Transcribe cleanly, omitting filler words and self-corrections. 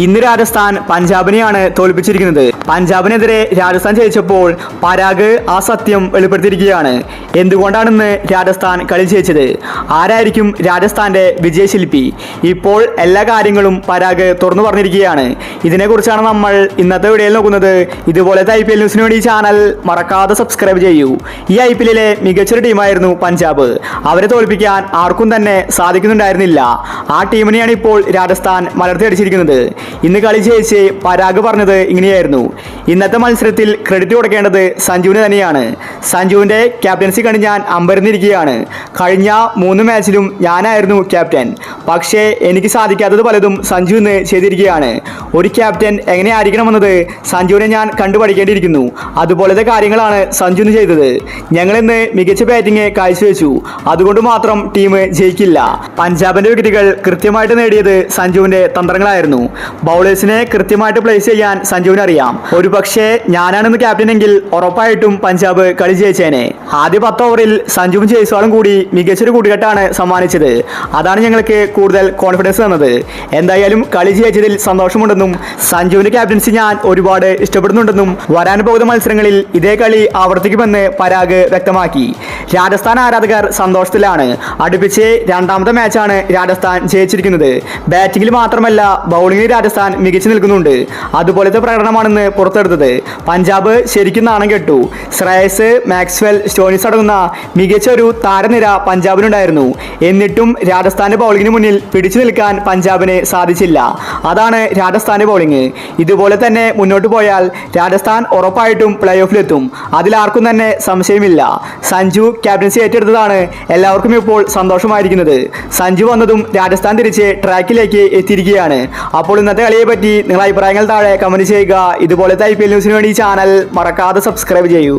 ഇന്ന് രാജസ്ഥാൻ പഞ്ചാബിനെയാണ് തോൽപ്പിച്ചിരിക്കുന്നത്. പഞ്ചാബിനെതിരെ രാജസ്ഥാൻ ജയിച്ചപ്പോൾ പരാഗ് ആ സത്യം വെളിപ്പെടുത്തിയിരിക്കുകയാണ്. എന്തുകൊണ്ടാണെന്ന് രാജസ്ഥാൻ കളി ജയിച്ചത്, ആരായിരിക്കും രാജസ്ഥാന്റെ വിജയശില്പി, ഇപ്പോൾ എല്ലാ കാര്യങ്ങളും പരാഗ് തുറന്നു പറഞ്ഞിരിക്കുകയാണ്. ഇതിനെക്കുറിച്ചാണ് നമ്മൾ ഇന്നത്തെ വീഡിയോയിൽ നോക്കുന്നത്. ഇതുപോലത്തെ IPL ന്യൂസിന് വേണ്ടി ചാനൽ മറക്കാതെ സബ്സ്ക്രൈബ് ചെയ്യൂ. ഈ IPL മികച്ചൊരു ടീമായിരുന്നു പഞ്ചാബ്. അവരെ തോൽപ്പിക്കാൻ ആർക്കും തന്നെ സാധിക്കുന്നുണ്ടായിരുന്നില്ല. ആ ടീമിനെയാണ് ഇപ്പോൾ രാജസ്ഥാൻ മലർത്തിയടിച്ചിരിക്കുന്നത്. ഇന്ന് കളി ജയിച്ച് പരാഗ് പറഞ്ഞത് ഇങ്ങനെയായിരുന്നു: ഇന്നത്തെ മത്സരത്തിൽ ക്രെഡിറ്റ് കൊടുക്കേണ്ടത് സഞ്ജുവിന് തന്നെയാണ്. സഞ്ജുവിൻ്റെ ക്യാപ്റ്റൻസി കണ്ട് ഞാൻ അമ്പരന്നിരിക്കുകയാണ്. കഴിഞ്ഞ 3 മാച്ചിലും ഞാനായിരുന്നു ക്യാപ്റ്റൻ. പക്ഷേ എനിക്ക് സാധിക്കാത്തത് പലതും സഞ്ജു ഇന്ന് ചെയ്തിരിക്കുകയാണ്. ഒരു ക്യാപ്റ്റൻ എങ്ങനെയായിരിക്കണമെന്നത് സഞ്ജുവിനെ ഞാൻ കണ്ടുപഠിക്കേണ്ടിയിരിക്കുന്നു. അതുപോലത്തെ കാര്യങ്ങളാണ് സഞ്ജു ഇന്ന് ചെയ്തത്. ഞങ്ങളിന്ന് മികച്ച ബാറ്റിംഗ് കാഴ്ചവെച്ചു. അതുകൊണ്ട് മാത്രം ടീം ജയിക്കില്ല. പഞ്ചാബിൻ്റെ വിക്കറ്റുകൾ കൃത്യമായിട്ട് നേടിയത് സഞ്ജുവിൻ്റെ തന്ത്രങ്ങളായിരുന്നു. ബൗളേഴ്സിനെ കൃത്യമായിട്ട് പ്ലേസ് ചെയ്യാൻ സഞ്ജുവിന് അറിയാം. ഒരു പക്ഷേ ഞാനാണെന്ന് ക്യാപ്റ്റൻ എങ്കിൽ ഉറപ്പായിട്ടും പഞ്ചാബ് കളി ജയിച്ചേനെ. ആദ്യ 10 ഓവറിൽ സഞ്ജുവും ജയ്സ്വാളും കൂടി മികച്ചൊരു കൂട്ടുകെട്ടാണ് സമ്മാനിച്ചത്. അതാണ് ഞങ്ങൾക്ക് കൂടുതൽ കോൺഫിഡൻസ് തന്നത്. എന്തായാലും കളി ജയിച്ചതിൽ സന്തോഷമുണ്ടെന്നും സഞ്ജുവിന്റെ ക്യാപ്റ്റൻസി ഞാൻ ഒരുപാട് ഇഷ്ടപ്പെടുന്നുണ്ടെന്നും വരാൻ പോകുന്ന മത്സരങ്ങളിൽ ഇതേ കളി ആവർത്തിക്കുമെന്ന് പരാഗ് വ്യക്തമാക്കി. രാജസ്ഥാൻ ആരാധകർ സന്തോഷത്തിലാണ്. അടുപ്പിച്ച് 2ാമത്തെ മാച്ചാണ് രാജസ്ഥാൻ ജയിച്ചിരിക്കുന്നത്. ബാറ്റിംഗിൽ മാത്രമല്ല ബൗളിംഗിൽ രാജസ്ഥാൻ മികച്ചു നിൽക്കുന്നുണ്ട്. അതുപോലത്തെ പ്രകടനമാണെന്ന് പുറത്തെടുത്തത്. പഞ്ചാബ് ശരിക്കും നാണം കെട്ടു. ശ്രേയസ്, മാക്സ്വെൽ, സ്റ്റോയിനിസ് അടങ്ങുന്ന മികച്ച ഒരു താരനിര പഞ്ചാബിനുണ്ടായിരുന്നു. എന്നിട്ടും രാജസ്ഥാന്റെ ബൗളിംഗിന് മുന്നിൽ പിടിച്ചു നിൽക്കാൻ പഞ്ചാബിന് സാധിച്ചില്ല. അതാണ് രാജസ്ഥാന്റെ ബൗളിംഗ്. ഇതുപോലെ തന്നെ മുന്നോട്ട് പോയാൽ രാജസ്ഥാൻ ഉറപ്പായിട്ടും പ്ലേ ഓഫിലെത്തും. അതിലാർക്കും തന്നെ സംശയമില്ല. സഞ്ജു ക്യാപ്റ്റൻസി ഏറ്റെടുത്തതാണ് എല്ലാവർക്കും ഇപ്പോൾ സന്തോഷമായിരിക്കുന്നത്. സഞ്ജു വന്നതും രാജസ്ഥാൻ തിരിച്ച് ട്രാക്കിലേക്ക് എത്തിയിരിക്കുകയാണ്. അപ്പോൾ ഇന്നത്തെ കളിയെ പറ്റി നിങ്ങളുടെ അഭിപ്രായങ്ങൾ താഴെ കമന്റ് ചെയ്യുക. ഇതുപോലത്തെ IPL ന്യൂസിന് വേണ്ടി ചാനൽ മറക്കാതെ സബ്സ്ക്രൈബ് ചെയ്യൂ.